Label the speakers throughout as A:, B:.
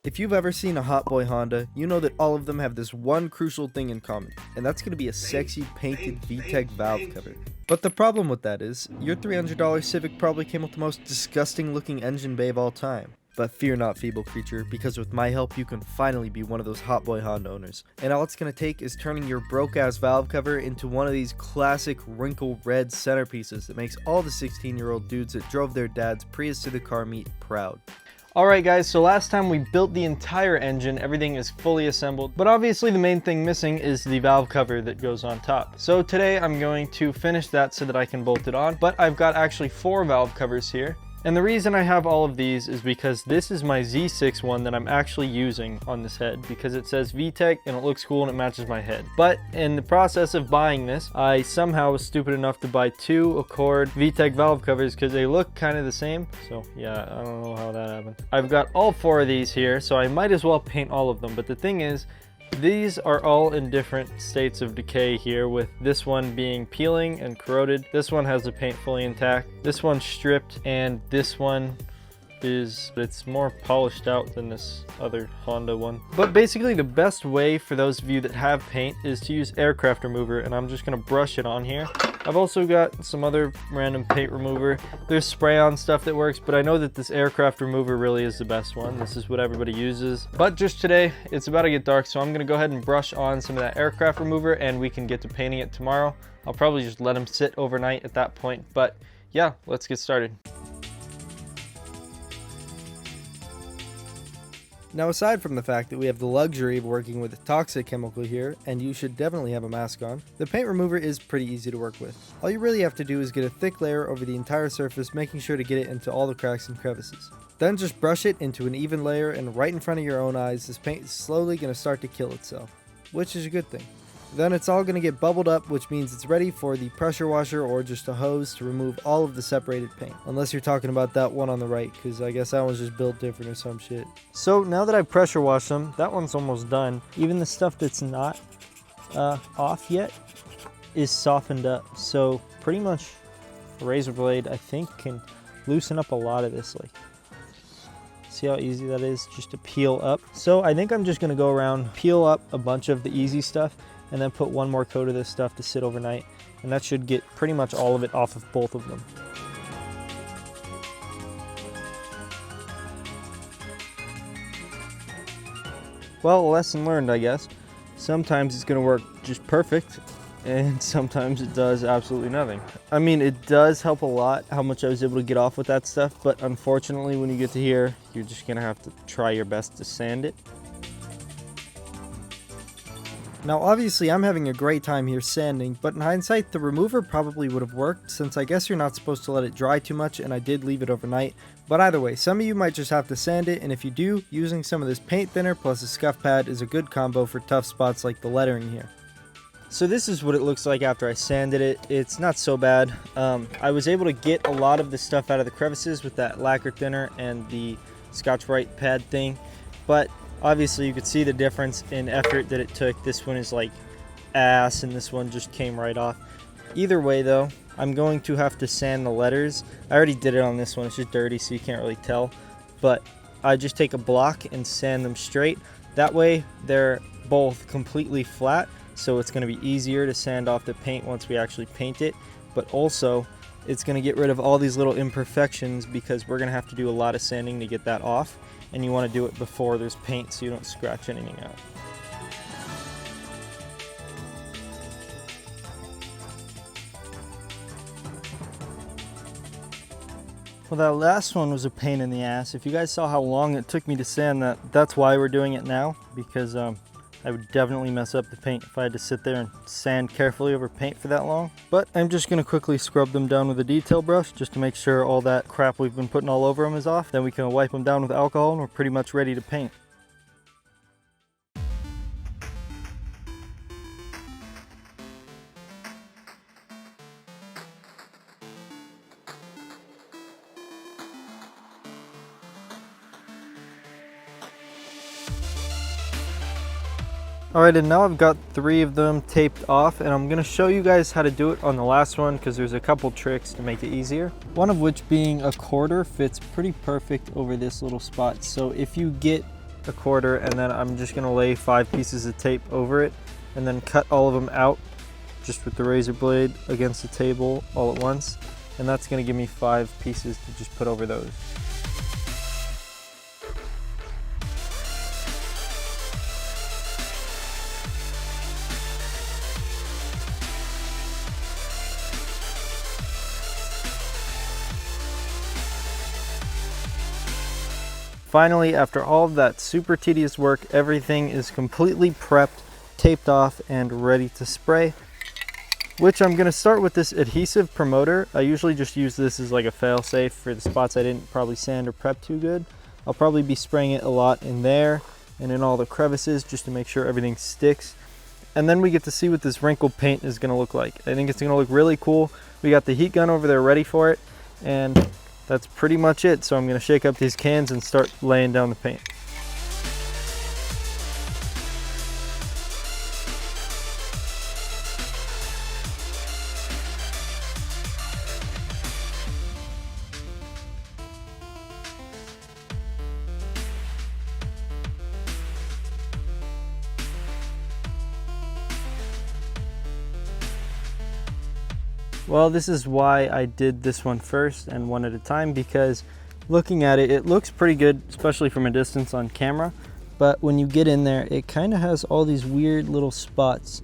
A: If you've ever seen a hot boy Honda, you know that all of them have this one crucial thing in common, and that's going to be a sexy painted VTEC valve cover. But the problem with that is, your $300 Civic probably came with the most disgusting looking engine bay of all time. But fear not, feeble creature, because with my help you can finally be one of those hot boy Honda owners. And all it's going to take is turning your broke ass valve cover into one of these classic Wrinkle red centerpieces that makes all the 16-year-old dudes that drove their dad's Prius to the car meet proud.
B: Alright guys, so last time we built the entire engine, everything is fully assembled, but obviously the main thing missing is the valve cover that goes on top. So today I'm going to finish that so that I can bolt it on, but I've got actually 4 valve covers here. And the reason I have all of these is because this is my Z6 one that I'm actually using on this head, because it says VTEC and it looks cool and it matches my head. But in the process of buying this, I somehow was stupid enough to buy 2 Accord VTEC valve covers because they look kind of the same. So yeah, I don't know how that happened. I've got all 4 of these here, so I might as well paint all of them. But the thing is, these are all in different states of decay here, with this one being peeling and corroded. This one has the paint fully intact. This one's stripped, and this one it's more polished out than this other Honda one. But basically the best way for those of you that have paint is to use aircraft remover, and I'm just gonna brush it on here. I've also got some other random paint remover. There's spray-on stuff that works, but I know that this aircraft remover really is the best one. This is what everybody uses. But just today, it's about to get dark, so I'm gonna go ahead and brush on some of that aircraft remover and we can get to painting it tomorrow. I'll probably just let them sit overnight at that point, but yeah, let's get started.
A: Now, aside from the fact that we have the luxury of working with a toxic chemical here, and you should definitely have a mask on, the paint remover is pretty easy to work with. All you really have to do is get a thick layer over the entire surface, making sure to get it into all the cracks and crevices. Then just brush it into an even layer, and right in front of your own eyes, this paint is slowly going to start to kill itself, which is a good thing. Then it's all going to get bubbled up, which means it's ready for the pressure washer or just a hose to remove all of the separated paint. Unless you're talking about that one on the right, because I guess that one's just built different or some shit.
B: So now that I've pressure washed them, that one's almost done. Even the stuff that's not off yet is softened up. So pretty much a razor blade, I think, can loosen up a lot of this. Like, see how easy that is just to peel up? So I think I'm just going to go around, peel up a bunch of the easy stuff, and then put one more coat of this stuff to sit overnight, and that should get pretty much all of it off of both of them. Well, lesson learned, I guess. Sometimes it's going to work just perfect, and sometimes it does absolutely nothing. I mean, it does help a lot how much I was able to get off with that stuff, but unfortunately when you get to here, you're just going to have to try your best to sand it.
A: Now obviously I'm having a great time here sanding, but in hindsight the remover probably would have worked, since I guess you're not supposed to let it dry too much and I did leave it overnight. But either way, some of you might just have to sand it, and if you do, using some of this paint thinner plus a scuff pad is a good combo for tough spots like the lettering here.
B: So this is what it looks like after I sanded it. It's not so bad. I was able to get a lot of the stuff out of the crevices with that lacquer thinner and the Scotch-Brite pad thing, but obviously you could see the difference in effort that it took. This one is like ass and this one just came right off. Either way though, I'm going to have to sand the letters. I already did it on this one, it's just dirty so you can't really tell, but I just take a block and sand them straight. That way they're both completely flat, so it's going to be easier to sand off the paint once we actually paint it, but also it's going to get rid of all these little imperfections because we're going to have to do a lot of sanding to get that off. And you want to do it before there's paint so you don't scratch anything out. Well, that last one was a pain in the ass. If you guys saw how long it took me to sand that, that's why we're doing it now, because I would definitely mess up the paint if I had to sit there and sand carefully over paint for that long. But I'm just going to quickly scrub them down with a detail brush just to make sure all that crap we've been putting all over them is off. Then we can wipe them down with alcohol and we're pretty much ready to paint. Alright, and now I've got 3 of them taped off, and I'm going to show you guys how to do it on the last one because there's a couple tricks to make it easier. One of which being a quarter fits pretty perfect over this little spot. So if you get 1/4, and then I'm just gonna lay 5 pieces of tape over it and then cut all of them out just with the razor blade against the table all at once. And that's gonna give me 5 pieces to just put over those. Finally, after all of that super tedious work, everything is completely prepped, taped off, and ready to spray. Which I'm gonna start with this adhesive promoter. I usually just use this as like a fail-safe for the spots I didn't probably sand or prep too good. I'll probably be spraying it a lot in there and in all the crevices just to make sure everything sticks. And then we get to see what this wrinkle paint is gonna look like. I think it's gonna look really cool. We got the heat gun over there ready for it, and that's pretty much it. So I'm gonna shake up these cans and start laying down the paint. Well, this is why I did this one first and one at a time, because looking at it, it looks pretty good, especially from a distance on camera. But when you get in there, it kind of has all these weird little spots.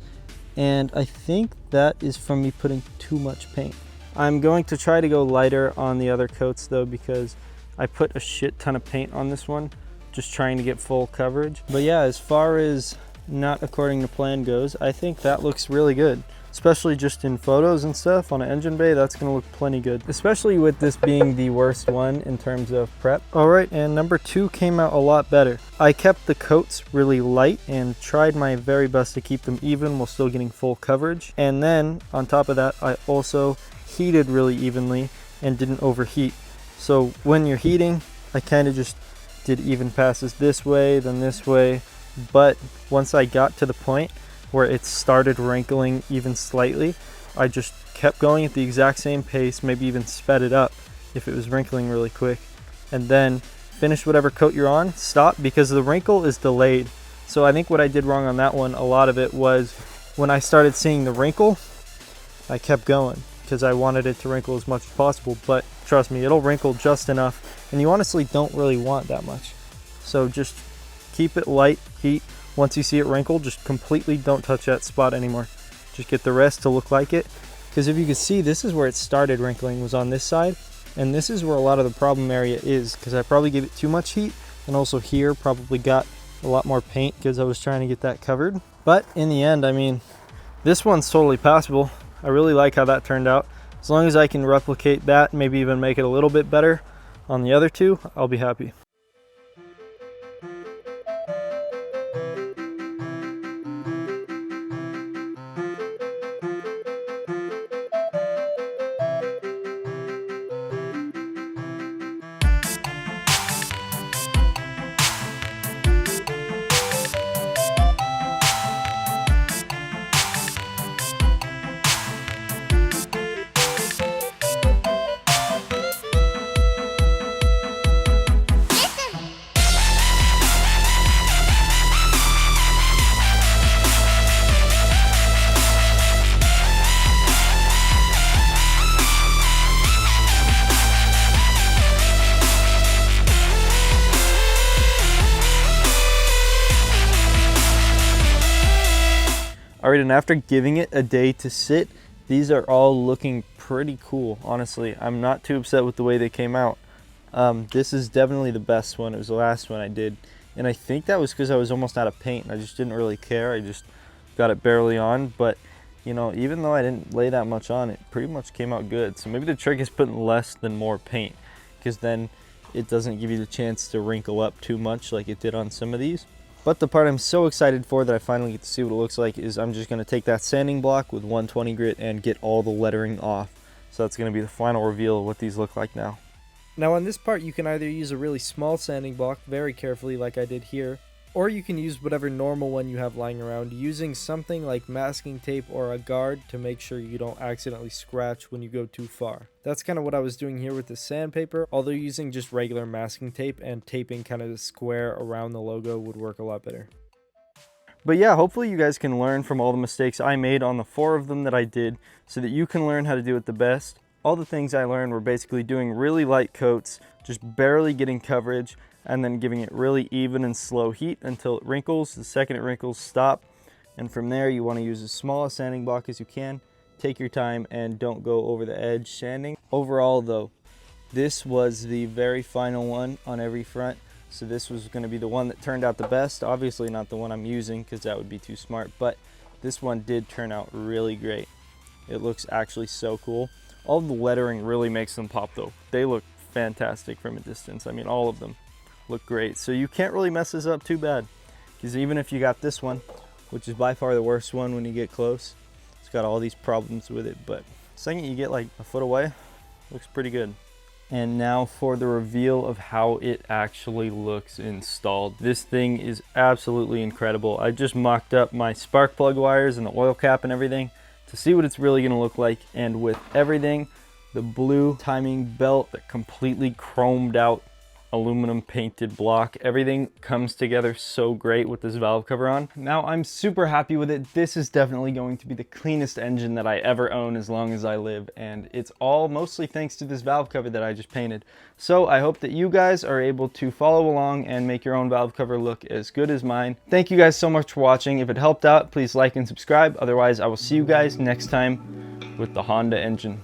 B: And I think that is from me putting too much paint. I'm going to try to go lighter on the other coats though, because I put a shit ton of paint on this one, just trying to get full coverage. But yeah, as far as not according to plan goes, I think that looks really good. Especially just in photos and stuff on an engine bay, that's gonna look plenty good. Especially with this being the worst one in terms of prep. All right, and number 2 came out a lot better. I kept the coats really light and tried my very best to keep them even while still getting full coverage. And then on top of that, I also heated really evenly and didn't overheat. So when you're heating, I kind of just did even passes this way, then this way. But once I got to the point where it started wrinkling even slightly, I just kept going at the exact same pace, maybe even sped it up if it was wrinkling really quick, and then finish whatever coat you're on, stop, because the wrinkle is delayed. So I think what I did wrong on that one, a lot of it was when I started seeing the wrinkle, I kept going because I wanted it to wrinkle as much as possible, but trust me, it'll wrinkle just enough, and you honestly don't really want that much. So just keep it light, heat. Once you see it wrinkle, just completely don't touch that spot anymore. Just get the rest to look like it. Because if you can see, this is where it started wrinkling, was on this side. And this is where a lot of the problem area is, because I probably gave it too much heat. And also here, probably got a lot more paint because I was trying to get that covered. But in the end, I mean, this one's totally passable. I really like how that turned out. As long as I can replicate that, maybe even make it a little bit better on the other two, I'll be happy. All right, and after giving it a day to sit, these are all looking pretty cool, honestly. I'm not too upset with the way they came out. This is definitely the best one. It was the last one I did. And I think that was because I was almost out of paint. I just didn't really care. I just got it barely on. But, you know, even though I didn't lay that much on, it pretty much came out good. So maybe the trick is putting less than more paint, because then it doesn't give you the chance to wrinkle up too much like it did on some of these. But the part I'm so excited for that I finally get to see what it looks like is I'm just going to take that sanding block with 120 grit and get all the lettering off. So that's going to be the final reveal of what these look like now.
A: Now on this part, you can either use a really small sanding block very carefully like I did here, Or you can use whatever normal one you have lying around, using something like masking tape or a guard to make sure you don't accidentally scratch when you go too far. That's kind of what I was doing here with the sandpaper, although using just regular masking tape and taping kind of the square around the logo would work a lot better.
B: But yeah, hopefully you guys can learn from all the mistakes I made on the 4 of them that I did so that you can learn how to do it the best. All the things I learned were basically doing really light coats, just barely getting coverage, and then giving it really even and slow heat until it wrinkles. The second it wrinkles, stop. And from there, you want to use as small a sanding block as you can. Take your time and don't go over the edge sanding. Overall though, this was the very final one on every front. So this was going to be the one that turned out the best. Obviously not the one I'm using because that would be too smart, but this one did turn out really great. It looks actually so cool. All the lettering really makes them pop though. They look fantastic from a distance. I mean, all of them look great. So you can't really mess this up too bad, because even if you got this one, which is by far the worst one when you get close, it's got all these problems with it, but the second you get like a foot away, looks pretty good. And now for the reveal of how it actually looks installed. This thing is absolutely incredible. I just mocked up my spark plug wires and the oil cap and everything to see what it's really going to look like. And with everything, the blue timing belt, the completely chromed out aluminum painted block, everything comes together so great with this valve cover on. Now I'm super happy with it. This is definitely going to be the cleanest engine that I ever own as long as I live, and it's all mostly thanks to this valve cover that I just painted. So I hope that you guys are able to follow along and make your own valve cover look as good as mine. Thank you guys so much for watching. If it helped out, please like and subscribe. Otherwise, I will see you guys next time with the Honda engine.